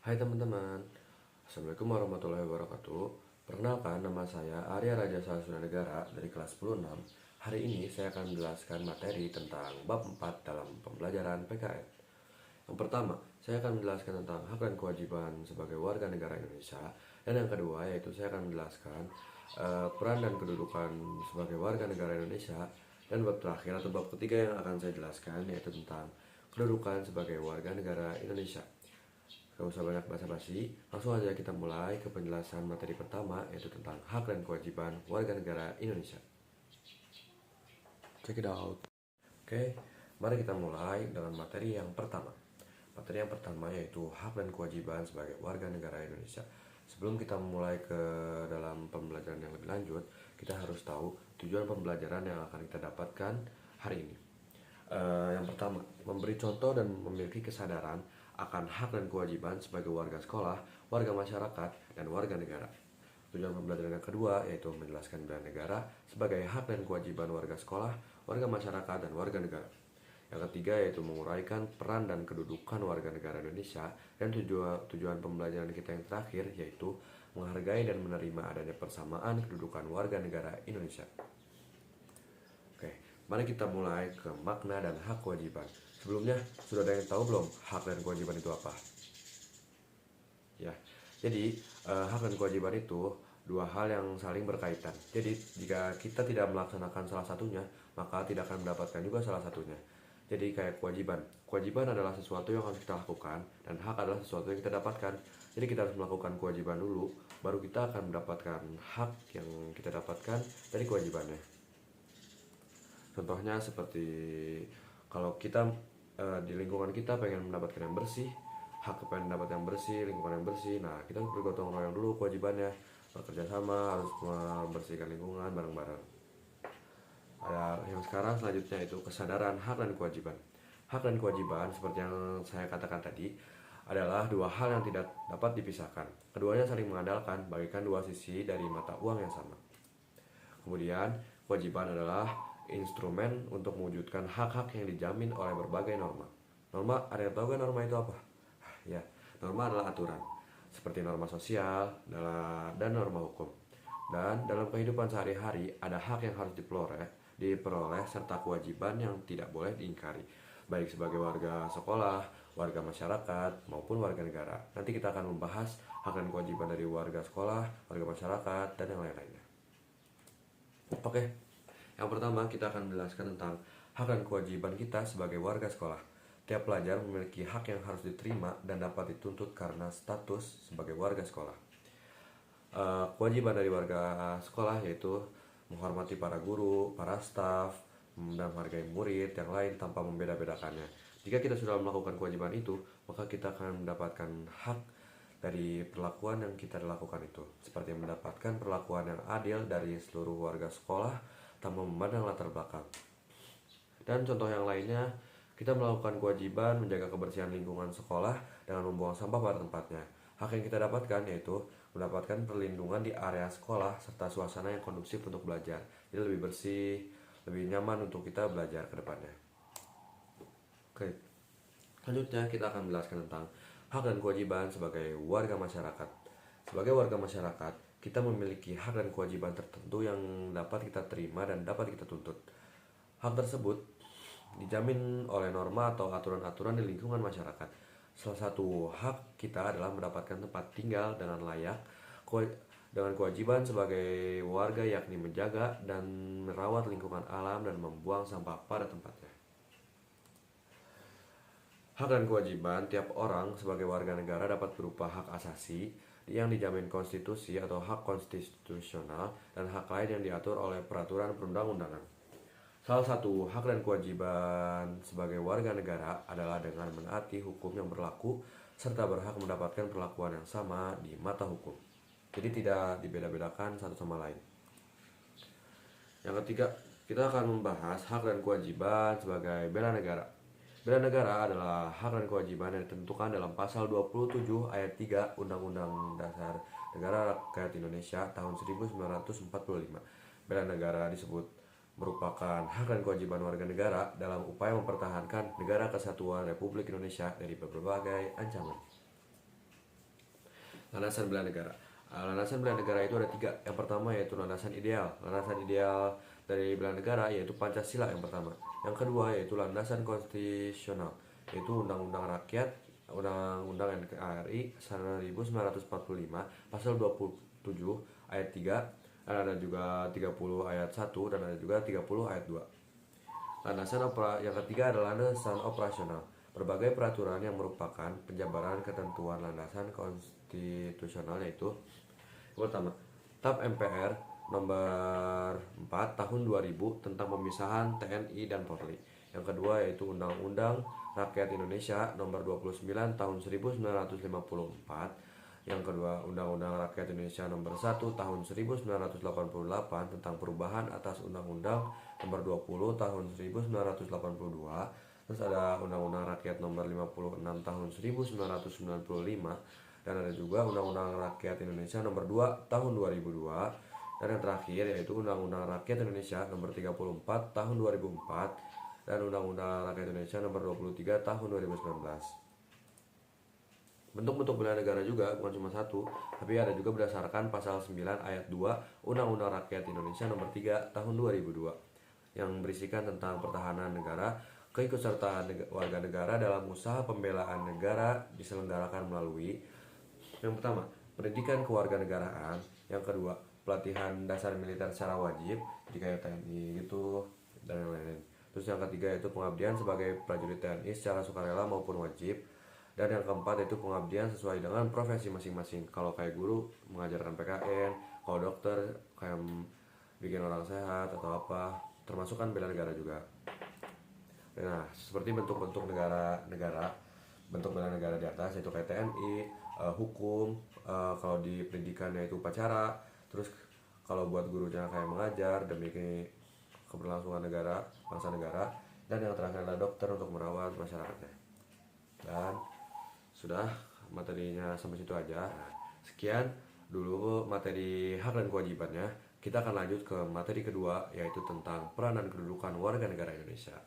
Hai teman-teman, Assalamualaikum warahmatullahi wabarakatuh. Perkenalkan, nama saya Arya Raja Salsuna Negara dari kelas 10-6. Hari ini saya akan menjelaskan materi tentang bab 4 dalam pembelajaran PKN. Yang pertama, saya akan menjelaskan tentang hak dan kewajiban sebagai warga negara Indonesia. Dan yang kedua, yaitu saya akan menjelaskan peran dan kedudukan sebagai warga negara Indonesia. Dan bab terakhir atau bab ketiga yang akan saya jelaskan yaitu tentang kedudukan sebagai warga negara Indonesia. Gak usah banyak basa-basi, langsung aja kita mulai ke penjelasan materi pertama yaitu tentang hak dan kewajiban warga negara Indonesia. Check it out. Oke, mari kita mulai dengan materi yang pertama. Materi yang pertama yaitu hak dan kewajiban sebagai warga negara Indonesia. Sebelum kita mulai ke dalam pembelajaran yang lebih lanjut, kita harus tahu tujuan pembelajaran yang akan kita dapatkan hari ini. Yang pertama, memberi contoh dan memiliki kesadaran akan hak dan kewajiban sebagai warga sekolah, warga masyarakat, dan warga negara. Tujuan pembelajaran yang kedua yaitu menjelaskan bela negara sebagai hak dan kewajiban warga sekolah, warga masyarakat, dan warga negara. Yang ketiga yaitu menguraikan peran dan kedudukan warga negara Indonesia. Dan tujuan pembelajaran kita yang terakhir yaitu menghargai dan menerima adanya persamaan kedudukan warga negara Indonesia. Oke, mari kita mulai ke makna dan hak kewajiban. Sebelumnya, sudah ada yang tahu belum hak dan kewajiban itu apa? Ya, jadi hak dan kewajiban itu dua hal yang saling berkaitan. Jadi, jika kita tidak melaksanakan salah satunya, maka tidak akan mendapatkan juga salah satunya. Jadi kayak kewajiban. Kewajiban adalah sesuatu yang harus kita lakukan, dan hak adalah sesuatu yang kita dapatkan. Jadi kita harus melakukan kewajiban dulu, baru kita akan mendapatkan hak yang kita dapatkan dari kewajibannya. Contohnya seperti kalau kita di lingkungan kita pengen mendapatkan yang bersih, hak pengen mendapat yang bersih, lingkungan yang bersih. Nah, kita harus bergotong royong dulu kewajibannya, bekerja sama, harus membersihkan lingkungan bareng-bareng. Ada yang sekarang selanjutnya itu kesadaran hak dan kewajiban. Hak dan kewajiban seperti yang saya katakan tadi adalah dua hal yang tidak dapat dipisahkan. Keduanya saling mengandalkan, bagaikan dua sisi dari mata uang yang sama. Kemudian, kewajiban adalah instrumen untuk mewujudkan hak-hak yang dijamin oleh berbagai norma. Norma, ada yang tahu kan norma itu apa? Ya, norma adalah aturan, seperti norma sosial dan norma hukum. Dan dalam kehidupan sehari-hari ada hak yang harus diperoleh serta kewajiban yang tidak boleh diingkari, baik sebagai warga sekolah, warga masyarakat, maupun warga negara. Nanti kita akan membahas hak dan kewajiban dari warga sekolah, warga masyarakat, dan yang lain-lainnya. Oke, yang pertama kita akan menjelaskan tentang hak dan kewajiban kita sebagai warga sekolah. Tiap pelajar memiliki hak yang harus diterima dan dapat dituntut karena status sebagai warga sekolah. Kewajiban dari warga sekolah yaitu menghormati para guru, para staf, dan menghargai murid yang lain tanpa membeda-bedakannya. Jika kita sudah melakukan kewajiban itu, maka kita akan mendapatkan hak dari perlakuan yang kita lakukan itu, seperti mendapatkan perlakuan yang adil dari seluruh warga sekolah tanpa memandang latar belakang. Dan contoh yang lainnya, kita melakukan kewajiban menjaga kebersihan lingkungan sekolah dengan membuang sampah pada tempatnya. Hak yang kita dapatkan yaitu mendapatkan perlindungan di area sekolah serta suasana yang kondusif untuk belajar. Jadi lebih bersih, lebih nyaman untuk kita belajar ke depannya. Oke. Selanjutnya kita akan menjelaskan tentang hak dan kewajiban sebagai warga masyarakat. Sebagai warga masyarakat, kita memiliki hak dan kewajiban tertentu yang dapat kita terima dan dapat kita tuntut. Hak tersebut dijamin oleh norma atau aturan-aturan di lingkungan masyarakat. Salah satu hak kita adalah mendapatkan tempat tinggal dengan layak, dengan kewajiban sebagai warga yakni menjaga dan merawat lingkungan alam dan membuang sampah pada tempatnya. Hak dan kewajiban tiap orang sebagai warga negara dapat berupa hak asasi yang dijamin konstitusi atau hak konstitusional dan hak lain yang diatur oleh peraturan perundang-undangan. Salah satu hak dan kewajiban sebagai warga negara adalah dengan menaati hukum yang berlaku serta berhak mendapatkan perlakuan yang sama di mata hukum. Jadi tidak dibeda-bedakan satu sama lain. Yang ketiga, kita akan membahas hak dan kewajiban sebagai bela negara. Bela negara adalah hak dan kewajiban yang ditentukan dalam pasal 27 ayat 3 Undang-Undang Dasar Negara Rakyat Indonesia tahun 1945. Bela negara disebut merupakan hak dan kewajiban warga negara dalam upaya mempertahankan negara kesatuan Republik Indonesia dari berbagai ancaman. Landasan bela negara. Landasan bela negara itu ada 3. Yang pertama yaitu landasan ideal. Landasan ideal dari bela negara yaitu Pancasila yang pertama. Yang kedua yaitu landasan konstitusional, yaitu Undang-Undang Rakyat, Undang-Undang NKRI 1945 pasal 27 ayat 3, dan ada juga 30 ayat 1, dan ada juga 30 ayat 2. Yang ketiga adalah landasan operasional. Berbagai peraturan yang merupakan penjabaran ketentuan landasan konstitusional yaitu yang pertama, TAP MPR nomor 4 tahun 2000 tentang pemisahan TNI dan Polri. Yang kedua yaitu Undang-Undang Rakyat Indonesia nomor 29 tahun 1954. Yang kedua, Undang-Undang Rakyat Indonesia nomor 1 tahun 1988 tentang perubahan atas Undang-Undang nomor 20 tahun 1982. Terus ada Undang-Undang Rakyat nomor 56 tahun 1995, dan ada juga Undang-Undang Rakyat Indonesia nomor 2 tahun 2002. Dan yang terakhir yaitu Undang-Undang Rakyat Indonesia nomor 34 tahun 2004 dan Undang-Undang Rakyat Indonesia nomor 23 tahun 2019. Bentuk-bentuk bela negara juga bukan cuma satu, tapi ada juga berdasarkan pasal 9 ayat 2 Undang-Undang Rakyat Indonesia nomor 3 tahun 2002 yang berisikan tentang pertahanan negara. Keikutsertaan warga negara dalam usaha pembelaan negara diselenggarakan melalui yang pertama, pendidikan kewarganegaraan. Yang kedua, pelatihan dasar militer secara wajib, jadi kayak TNI gitu, dan lain-lain. Terus yang ketiga yaitu pengabdian sebagai prajurit TNI secara sukarela maupun wajib. Dan yang keempat yaitu pengabdian sesuai dengan profesi masing-masing. Kalau kayak guru mengajarkan PKN, kalau dokter kayak bikin orang sehat atau apa, termasuk kan bela negara juga. Nah, seperti bentuk-bentuk negara, bentuk bela negara di atas yaitu kayak TNI, hukum, kalau di pendidikannya itu upacara, terus kalau buat gurunya kayak mengajar demi keberlangsungan negara, bangsa negara, dan yang terakhir adalah dokter untuk merawat masyarakatnya. Dan sudah, materinya sampai situ aja. Nah, sekian dulu materi hak dan kewajibannya. Kita akan lanjut ke materi kedua yaitu tentang peran dan kedudukan warga negara Indonesia.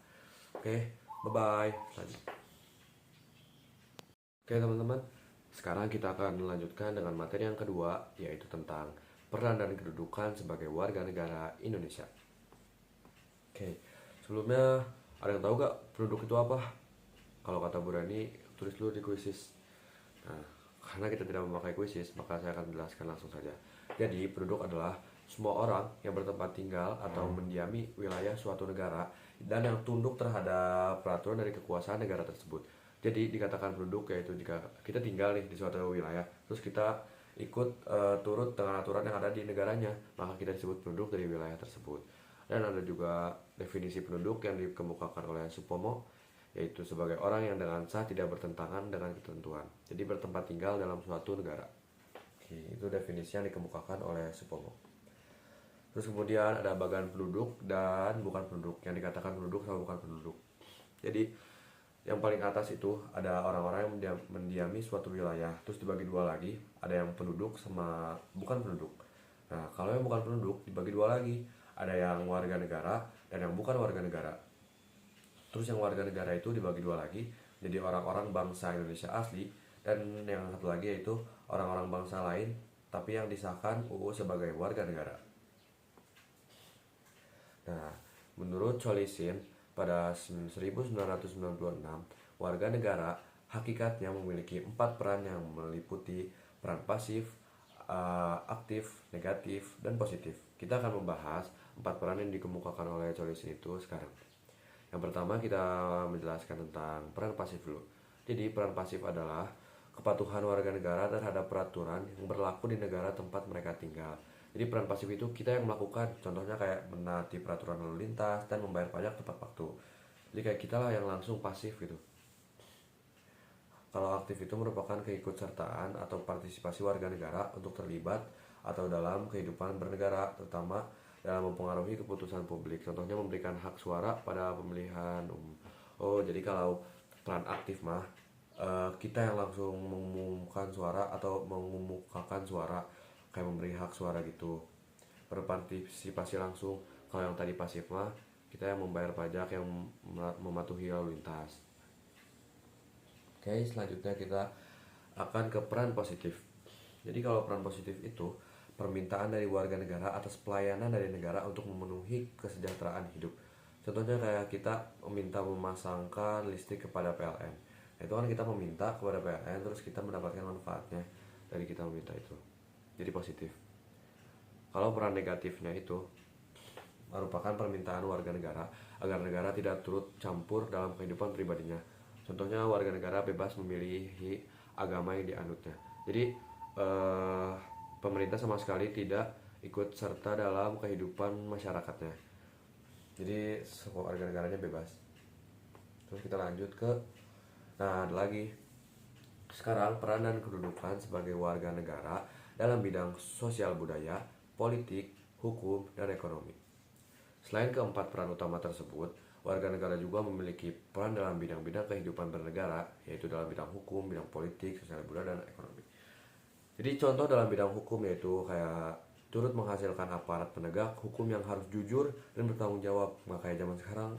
Oke, bye-bye. Oke teman-teman, sekarang kita akan melanjutkan dengan materi yang kedua yaitu tentang peran dan kedudukan sebagai warga negara Indonesia. Oke, sebelumnya ada yang tahu gak penduduk itu apa? Kalau kata Bu Rani, tulis dulu di kuisis. Nah, karena kita tidak memakai kuisis, maka saya akan menjelaskan langsung saja. Jadi, penduduk adalah semua orang yang bertempat tinggal atau mendiami wilayah suatu negara dan yang tunduk terhadap peraturan dari kekuasaan negara tersebut. Jadi, dikatakan penduduk yaitu jika kita tinggal nih di suatu wilayah, terus kita ikut turut dengan aturan yang ada di negaranya, maka kita disebut penduduk dari wilayah tersebut. Dan ada juga definisi penduduk yang dikemukakan oleh Supomo, yaitu sebagai orang yang dengan sah tidak bertentangan dengan ketentuan, jadi bertempat tinggal dalam suatu negara. Oke, itu definisi yang dikemukakan oleh Supomo. Terus kemudian ada bagian penduduk dan bukan penduduk, yang dikatakan penduduk sama bukan penduduk. Jadi yang paling atas itu ada orang-orang yang mendiami suatu wilayah, terus dibagi dua lagi, ada yang penduduk sama bukan penduduk. Nah, kalau yang bukan penduduk dibagi dua lagi, ada yang warga negara dan yang bukan warga negara. Terus yang warga negara itu dibagi dua lagi, jadi orang-orang bangsa Indonesia asli, dan yang satu lagi yaitu orang-orang bangsa lain tapi yang disahkan UU sebagai warga negara. Nah, menurut Cholisin pada 1996, warga negara hakikatnya memiliki 4 peran yang meliputi peran pasif, aktif, negatif, dan positif. Kita akan membahas 4 peran yang dikemukakan oleh Cholisin itu sekarang. Yang pertama kita menjelaskan tentang peran pasif dulu. Jadi peran pasif adalah kepatuhan warga negara terhadap peraturan yang berlaku di negara tempat mereka tinggal. Jadi peran pasif itu kita yang melakukan, contohnya kayak menaati peraturan lalu lintas dan membayar pajak tepat waktu. Jadi kayak kita lah yang langsung pasif gitu. Kalau aktif itu merupakan keikutsertaan atau partisipasi warga negara untuk terlibat atau dalam kehidupan bernegara, terutama dalam mempengaruhi keputusan publik. Contohnya memberikan hak suara pada pemilihan umum. Oh, jadi kalau peran aktif mah kita yang langsung mengumumkan suara atau mengemukakan suara, kayak memberi hak suara gitu, berpartisipasi langsung. Kalau yang tadi pasif mah kita yang membayar pajak, yang mematuhi lalu lintas. Oke, selanjutnya kita akan ke peran positif. Jadi kalau peran positif itu permintaan dari warga negara atas pelayanan dari negara untuk memenuhi kesejahteraan hidup. Contohnya kayak kita meminta memasangkan listrik kepada PLN. Nah, itu kan kita meminta kepada PLN terus kita mendapatkan manfaatnya dari kita meminta itu. Jadi positif. Kalau peran negatifnya itu merupakan permintaan warga negara agar negara tidak turut campur dalam kehidupan pribadinya. Contohnya warga negara bebas memilih agama yang dianutnya. Jadi eh, pemerintah sama sekali tidak ikut serta dalam kehidupan masyarakatnya. Jadi warga negaranya bebas. Terus kita lanjut ke ada lagi. Sekarang peran dan kedudukan sebagai warga negara dalam bidang sosial budaya, politik, hukum, dan ekonomi. Selain keempat peran utama tersebut, warga negara juga memiliki peran dalam bidang-bidang kehidupan bernegara, yaitu dalam bidang hukum, bidang politik, sosial budaya, dan ekonomi. Jadi contoh dalam bidang hukum yaitu kayak turut menghasilkan aparat penegak hukum yang harus jujur dan bertanggung jawab. Nggak kayak zaman sekarang,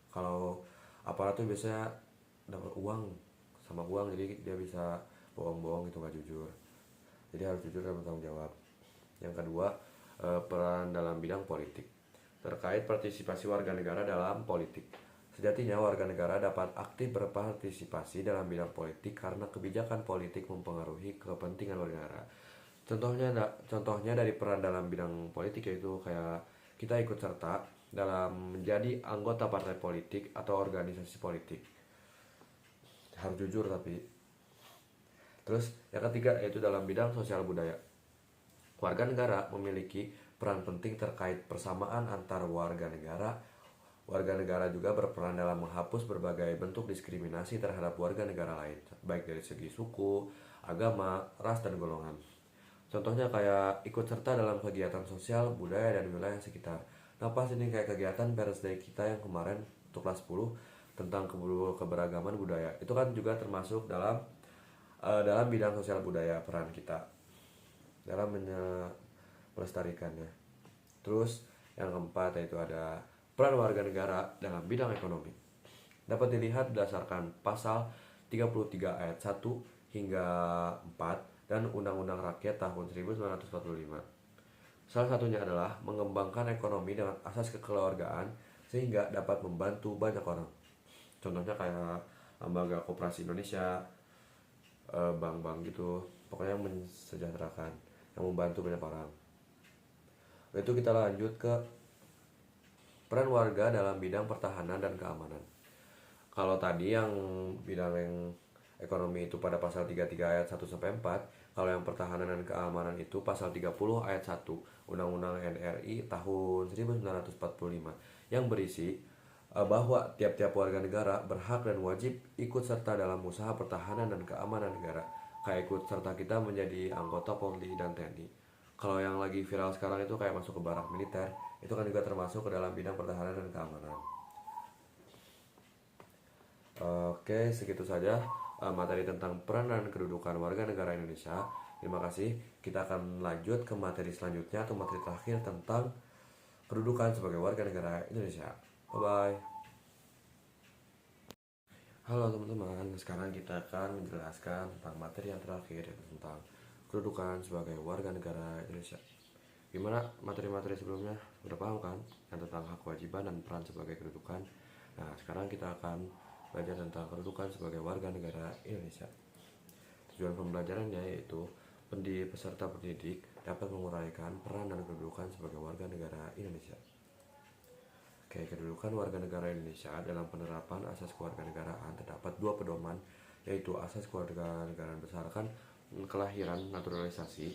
kalau aparat tuh biasanya dapat uang sama uang, jadi dia bisa bohong-bohong gitu, nggak jujur. Jadi harus jujur dan bertanggung jawab. Yang kedua, peran dalam bidang politik terkait partisipasi warga negara dalam politik. Sejatinya warga negara dapat aktif berpartisipasi dalam bidang politik karena kebijakan politik mempengaruhi kepentingan warga negara. Contohnya dari peran dalam bidang politik yaitu kayak kita ikut serta dalam menjadi anggota partai politik atau organisasi politik. Harus jujur tapi. Terus yang ketiga yaitu dalam bidang sosial budaya. Warga negara memiliki peran penting terkait persamaan antar warga negara. Warga negara juga berperan dalam menghapus berbagai bentuk diskriminasi terhadap warga negara lain, baik dari segi suku, agama, ras, dan golongan. Contohnya kayak ikut serta dalam kegiatan sosial, budaya, dan wilayah sekitar. Nah pas ini kayak kegiatan Parents Day kita yang kemarin untuk kelas 10 tentang keberagaman budaya. Itu kan juga termasuk dalam bidang sosial budaya peran kita dalam melestarikannya. Terus yang keempat yaitu ada peran warga negara dalam bidang ekonomi. Dapat dilihat berdasarkan pasal 33 ayat 1 hingga 4 dan Undang-Undang Rakyat tahun 1945. Salah satunya adalah mengembangkan ekonomi dengan asas kekeluargaan sehingga dapat membantu banyak orang. Contohnya kayak lembaga koperasi Indonesia, bank-bank gitu, pokoknya mensejahterakan, yang membantu banyak orang. Itu kita lanjut ke peran warga dalam bidang pertahanan dan keamanan. Kalau tadi yang bidang yang ekonomi itu pada pasal 33 ayat 1 sampai 4, kalau yang pertahanan dan keamanan itu pasal 30 ayat 1 Undang-Undang NRI tahun 1945 yang berisi bahwa tiap-tiap warga negara berhak dan wajib ikut serta dalam usaha pertahanan dan keamanan negara. Kayak ikut serta kita menjadi anggota Polri dan TNI. Kalau yang lagi viral sekarang itu kayak masuk ke barak militer, itu kan juga termasuk ke dalam bidang pertahanan dan keamanan. Oke, segitu saja materi tentang peran dan kedudukan warga negara Indonesia. Terima kasih. Kita akan lanjut ke materi selanjutnya atau materi terakhir tentang kedudukan sebagai warga negara Indonesia. Bye-bye. Halo teman-teman, sekarang kita akan menjelaskan tentang materi yang terakhir yaitu tentang kedudukan sebagai warga negara Indonesia. Gimana materi-materi sebelumnya? Udah paham kan? Yang tentang hak kewajiban dan peran sebagai kedudukan. Nah, sekarang kita akan belajar tentang kedudukan sebagai warga negara Indonesia. Tujuan pembelajarannya yaitu peserta pendidik dapat menguraikan peran dan kedudukan sebagai warga negara Indonesia. Oke, kedudukan warga negara Indonesia dalam penerapan asas kewarganegaraan terdapat dua pedoman, yaitu asas kewarganegaraan berdasarkan kelahiran naturalisasi.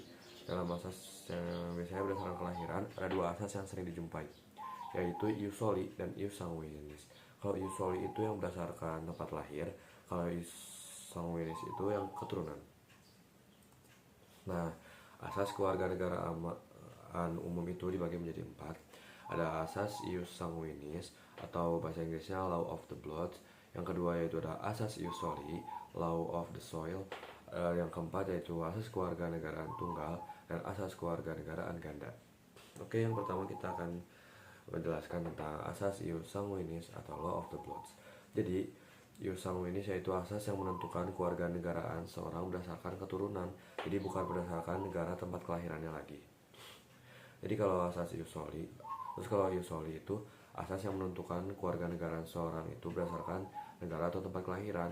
Dalam asas yang biasanya berdasarkan kelahiran, ada dua asas yang sering dijumpai, yaitu ius soli dan ius sanguinis. Kalau ius soli itu yang berdasarkan tempat lahir, kalau ius sanguinis itu yang keturunan. Nah, asas kewarganegaraan umum itu dibagi menjadi empat. Ada asas ius sanguinis atau bahasa Inggrisnya law of the blood. Yang kedua yaitu ada asas ius soli, law of the soil. Yang keempat yaitu asas kewarganegaraan tunggal dan asas kewarganegaraan ganda. Oke, yang pertama kita akan menjelaskan tentang asas ius sanguinis atau law of the blood. Jadi Ius sanguinis yaitu asas yang menentukan kewarganegaraan seorang berdasarkan keturunan, jadi bukan berdasarkan negara tempat kelahirannya lagi. Jadi kalau asas ius soli, terus kalau ius soli itu asas yang menentukan kewarganegaraan seorang itu berdasarkan negara atau tempat kelahiran.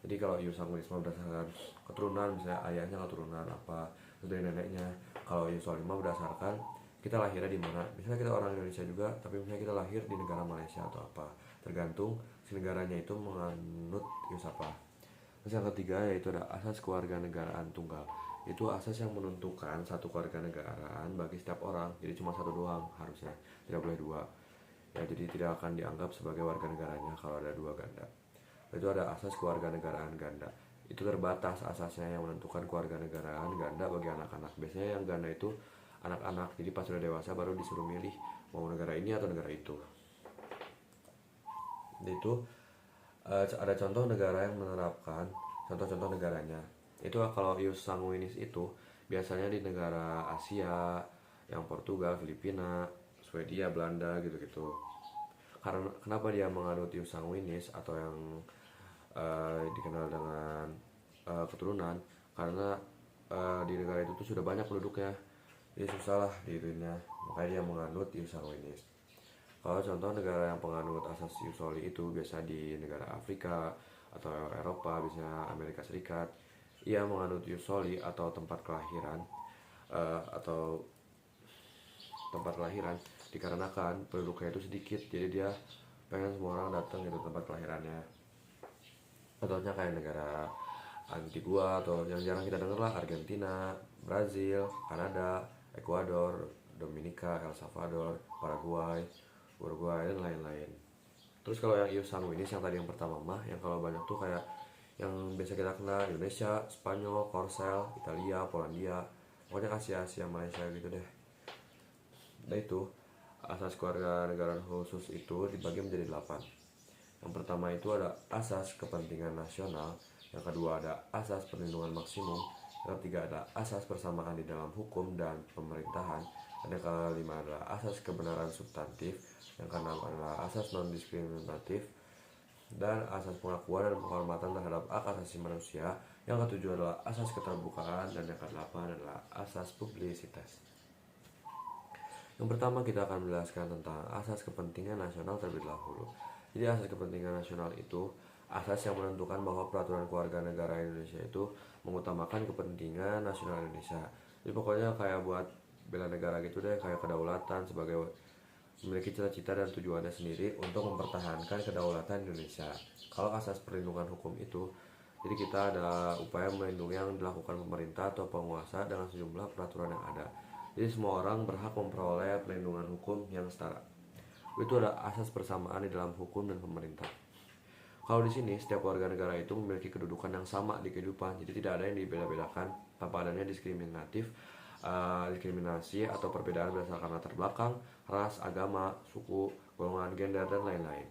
Jadi kalau ius sanguinis berdasarkan keturunan, misalnya ayahnya keturunan apa, dari neneknya. Kalau ius soli berdasarkan kita lahirnya di mana. Misalnya kita orang Indonesia juga, tapi misalnya kita lahir di negara Malaysia atau apa. Tergantung si negaranya itu menganut ius apa. Terus yang ketiga yaitu ada asas kewarganegaraan tunggal. Itu asas yang menentukan satu kewarganegaraan bagi setiap orang. Jadi cuma satu doang harusnya, tidak boleh dua. Ya, jadi tidak akan dianggap sebagai warga negaranya kalau ada dua ganda. Itu ada asas kewarganegaraan ganda. Itu terbatas asasnya yang menentukan kewarganegaraan ganda bagi anak-anak. Biasanya yang ganda itu anak-anak. Jadi pas sudah dewasa baru disuruh milih mau negara ini atau negara itu. Itu ada contoh negara yang menerapkan contoh-contoh negaranya. Itu kalau ius sanguinis itu biasanya di negara Asia yang Portugal, Filipina, Swedia, Belanda gitu-gitu. Karena kenapa dia menganut ius sanguinis atau yang dikenal dengan keturunan, karena di negara itu tuh sudah banyak penduduknya, jadi susah lah dirinya, makanya dia menganut ius sanguinis. Kalau contoh negara yang penganut asas ius soli itu biasa di negara Afrika atau Eropa, biasanya Amerika Serikat, ia menganut ius soli atau tempat kelahiran dikarenakan penduduknya itu sedikit, jadi dia pengen semua orang datang ke tempat kelahirannya. Contohnya kayak negara Antigua atau yang jarang kita dengar lah, Argentina, Brazil, Kanada, Ekuador, Dominika, El Salvador, Paraguay, Uruguay, dan lain-lain. Terus kalau yang ius sanguinis yang tadi yang pertama mah, yang kalau banyak tuh kayak yang biasa kita kenal Indonesia, Spanyol, Korsel, Italia, Polandia, pokoknya Asia, Malaysia gitu deh. Nah itu asas keluarga negara khusus itu dibagi menjadi 8. Yang pertama itu ada asas kepentingan nasional, yang kedua ada asas perlindungan maksimum, yang ketiga ada asas persamaan di dalam hukum dan pemerintahan, dan yang kelima adalah asas kebenaran substantif, yang keenam adalah asas non-diskriminatif, dan asas pengakuan dan penghormatan terhadap hak asasi manusia, yang ketujuh adalah asas keterbukaan, dan yang kedelapan adalah asas publisitas. Yang pertama kita akan menjelaskan tentang asas kepentingan nasional terlebih dahulu. Jadi asas kepentingan nasional itu asas yang menentukan bahwa peraturan kewarganegaraan Indonesia itu mengutamakan kepentingan nasional Indonesia. Jadi pokoknya kayak buat bela negara gitu deh, kayak kedaulatan sebagai memiliki cita-cita dan tujuannya sendiri untuk mempertahankan kedaulatan Indonesia. Kalau asas perlindungan hukum itu, jadi kita ada upaya melindungi yang dilakukan pemerintah atau penguasa dengan sejumlah peraturan yang ada. Jadi semua orang berhak memperoleh perlindungan hukum yang setara. Itu ada asas persamaan di dalam hukum dan pemerintah. Kalau di sini setiap warga negara itu memiliki kedudukan yang sama di kehidupan, jadi tidak ada yang dibeda-bedakan tanpa adanya diskriminasi atau perbedaan berdasarkan latar belakang, ras, agama, suku, golongan, gender, dan lain-lain.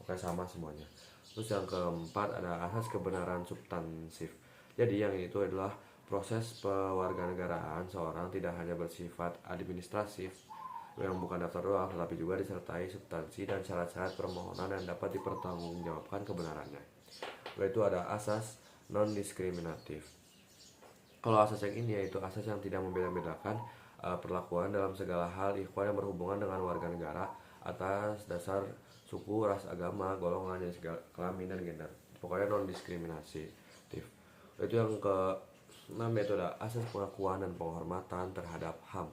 Pokoknya sama semuanya. Terus yang keempat ada asas kebenaran substansif. Jadi yang itu adalah proses pewarganegaraan seorang tidak hanya bersifat administratif yang bukan daftar doang, tetapi juga disertai substansi dan syarat-syarat permohonan yang dapat dipertanggungjawabkan kebenarannya. Yaitu ada asas non-diskriminatif. Kalau asas yang ini yaitu asas yang tidak membeda-bedakan perlakuan dalam segala hal ikhwan yang berhubungan dengan warga negara atas dasar suku, ras, agama, golongan, jenis kelamin, dan gender. Pokoknya non-diskriminatif. Itu yang ke-6 yaitu ada asas pengakuan dan penghormatan terhadap HAM.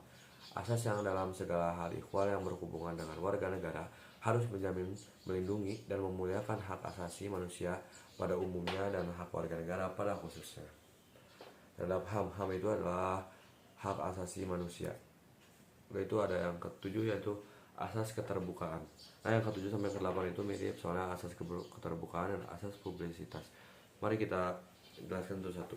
Asas yang dalam segala hal ikhwal yang berhubungan dengan warga negara harus menjamin, melindungi, dan memuliakan hak asasi manusia pada umumnya dan hak warga negara pada khususnya. Terhadap HAM, HAM itu adalah hak asasi manusia. Itu ada yang ke-7 yaitu asas keterbukaan. Nah yang ke-7 sampai ke-8 itu mirip soalnya asas keterbukaan dan asas publisitas. Mari kita jelaskan satu-satu.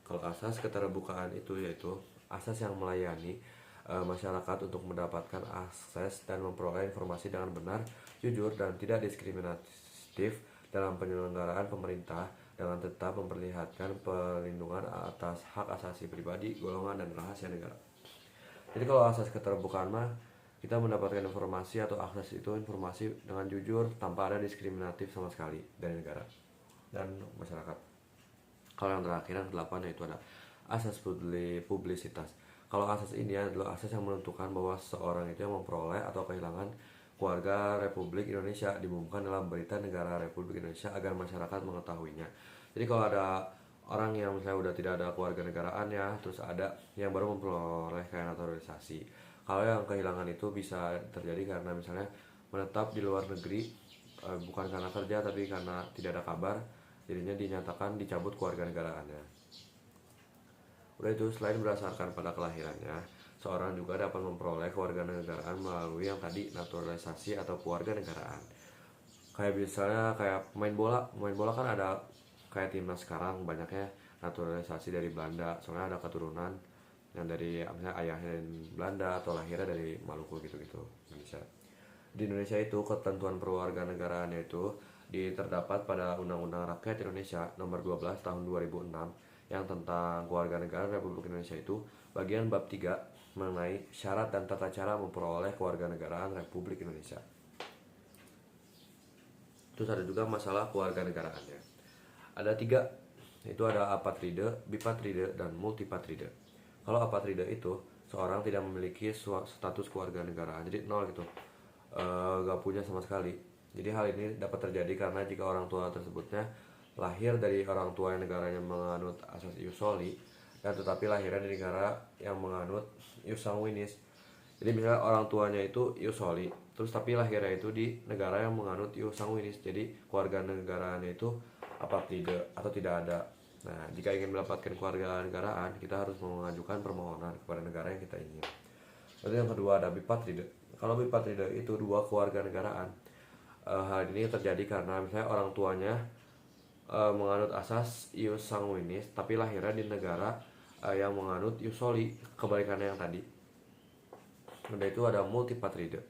Kalau asas keterbukaan itu yaitu asas yang melayani masyarakat untuk mendapatkan akses dan memperoleh informasi dengan benar, jujur, dan tidak diskriminatif dalam penyelenggaraan pemerintah dengan tetap memperlihatkan perlindungan atas hak asasi pribadi, golongan, dan rahasia negara. Jadi kalau asas keterbukaan mah kita mendapatkan informasi atau akses itu informasi dengan jujur tanpa ada diskriminatif sama sekali dari negara dan masyarakat. Kalau yang terakhir yang ke-8 yaitu ada asas publisitas. Kalau asas ini adalah asas yang menentukan bahwa seorang itu yang memperoleh atau kehilangan keluarga Republik Indonesia diumumkan dalam berita negara Republik Indonesia agar masyarakat mengetahuinya. Jadi kalau ada orang yang misalnya udah tidak ada keluarga negaraannya, terus ada yang baru memperoleh kayak naturalisasi. Kalau yang kehilangan itu bisa terjadi karena misalnya menetap di luar negeri, bukan karena kerja tapi karena tidak ada kabar, jadinya dinyatakan dicabut keluarga negaraannya. Udah itu, selain berdasarkan pada kelahirannya, seorang juga dapat memperoleh kewarganegaraan melalui yang tadi naturalisasi atau keluarga negaraan. Kayak misalnya kayak pemain bola kan ada kayak timnas sekarang banyaknya naturalisasi dari Belanda, soalnya ada keturunan yang dari misalnya ayahnya dari Belanda atau lahirnya dari Maluku gitu-gitu Indonesia. Di Indonesia itu ketentuan perwarganegaraannya itu terdapat pada Undang-Undang Rakyat Indonesia Nomor 12 Tahun 2006 yang tentang kewarganegaraan Republik Indonesia itu bagian bab 3 mengenai syarat dan tata cara memperoleh kewarganegaraan Republik Indonesia. Terus ada juga masalah kewarganegaraannya. Ada 3, itu ada apatride, bipatride, dan multipatride. Kalau apatride itu seorang tidak memiliki status kewarganegaraan, jadi nol gitu, gak punya sama sekali. Jadi hal ini dapat terjadi karena jika orang tua tersebutnya lahir dari orang tua yang negaranya menganut asas ius soli dan tetapi lahirnya di negara yang menganut ius sanguinis. Jadi misalnya orang tuanya itu ius soli, terus tapi lahirnya itu di negara yang menganut ius sanguinis. Jadi keluarga negaraannya itu apatride atau tidak ada. Nah, jika ingin mendapatkan keluarga negaraan, kita harus mengajukan permohonan kepada negara yang kita ingin. Lalu yang kedua ada bipatride. Kalau bipatride itu 2 keluarga negaraan. Hal ini terjadi karena misalnya orang tuanya menganut asas ius sanguinis tapi lahirnya di negara yang menganut ius soli, kebalikannya yang tadi. Udah itu ada multipatride.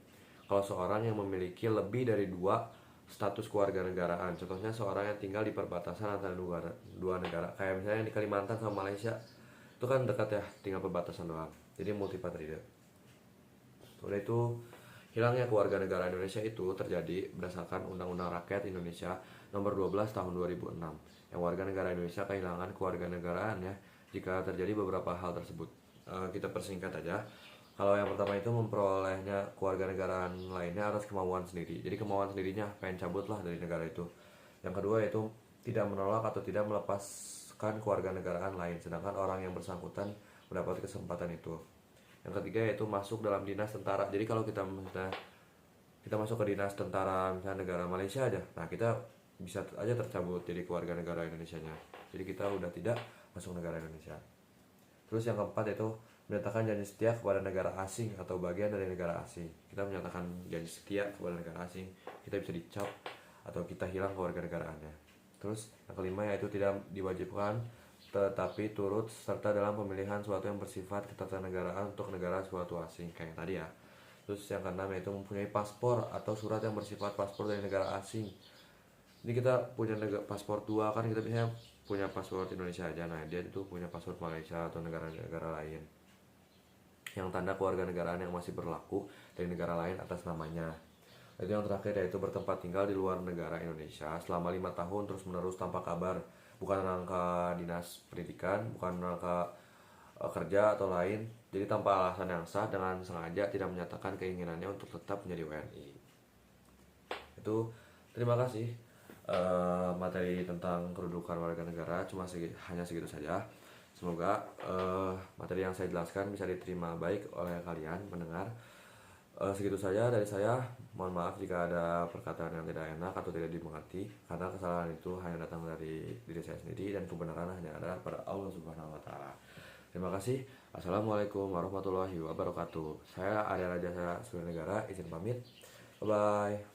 Kalau seorang yang memiliki lebih dari 2 status kewarganegaraan, contohnya seorang yang tinggal di perbatasan antara dua negara, kayak misalnya di Kalimantan sama Malaysia, itu kan dekat ya, tinggal perbatasan doang. Jadi multipatride. Udah itu, hilangnya kewarganegaraan Indonesia itu terjadi berdasarkan Undang-Undang Rakyat Indonesia Nomor 12 Tahun 2006 yang warga negara Indonesia kehilangan kewarganegaraannya jika terjadi beberapa hal tersebut. Kita persingkat aja. Kalau yang pertama itu memperolehnya kewarganegaraan lainnya atas kemauan sendiri. Jadi kemauan sendirinya pengen cabut lah dari negara itu. Yang kedua itu tidak menolak atau tidak melepaskan kewarganegaraan lain, sedangkan orang yang bersangkutan mendapat kesempatan itu. Yang ketiga yaitu masuk dalam dinas tentara. Jadi kalau kita masuk ke dinas tentara misalnya negara Malaysia aja, nah kita bisa aja tercabut jadi keluarga negara Indonesianya. Jadi kita udah tidak masuk negara Indonesia. Terus yang keempat yaitu menyatakan janji setia kepada negara asing atau bagian dari negara asing. Kita menyatakan janji setia kepada negara asing, kita bisa dicap atau kita hilang kewarganegaraannya. Terus yang kelima yaitu tidak diwajibkan tetapi turut serta dalam pemilihan suatu yang bersifat ketatanegaraan untuk negara suatu asing kayak tadi ya. Terus yang keenam yaitu mempunyai paspor atau surat yang bersifat paspor dari negara asing. Ini kita punya paspor 2 kan, kita biasanya punya paspor Indonesia aja. Nah dia itu punya paspor Malaysia atau negara-negara lain yang tanda kewarganegaraan yang masih berlaku dari negara lain atas namanya. Itu yang terakhir yaitu bertempat tinggal di luar negara Indonesia selama 5 tahun terus menerus tanpa kabar, bukan rangka dinas pendidikan, bukan rangka kerja atau lain. Jadi tanpa alasan yang sah dengan sengaja tidak menyatakan keinginannya untuk tetap menjadi WNI. Itu terima kasih. Materi tentang kedudukan warga negara hanya segitu saja. Semoga materi yang saya jelaskan bisa diterima baik oleh kalian mendengar. Segitu saja dari saya. Mohon maaf jika ada perkataan yang tidak enak atau tidak dimengerti, karena kesalahan itu hanya datang dari diri saya sendiri dan kebenaran hanya ada pada Allah Subhanahu wa taala. Terima kasih. Assalamualaikum warahmatullahi wabarakatuh. Saya Arya Raja Suryanegara, izin pamit. Bye bye.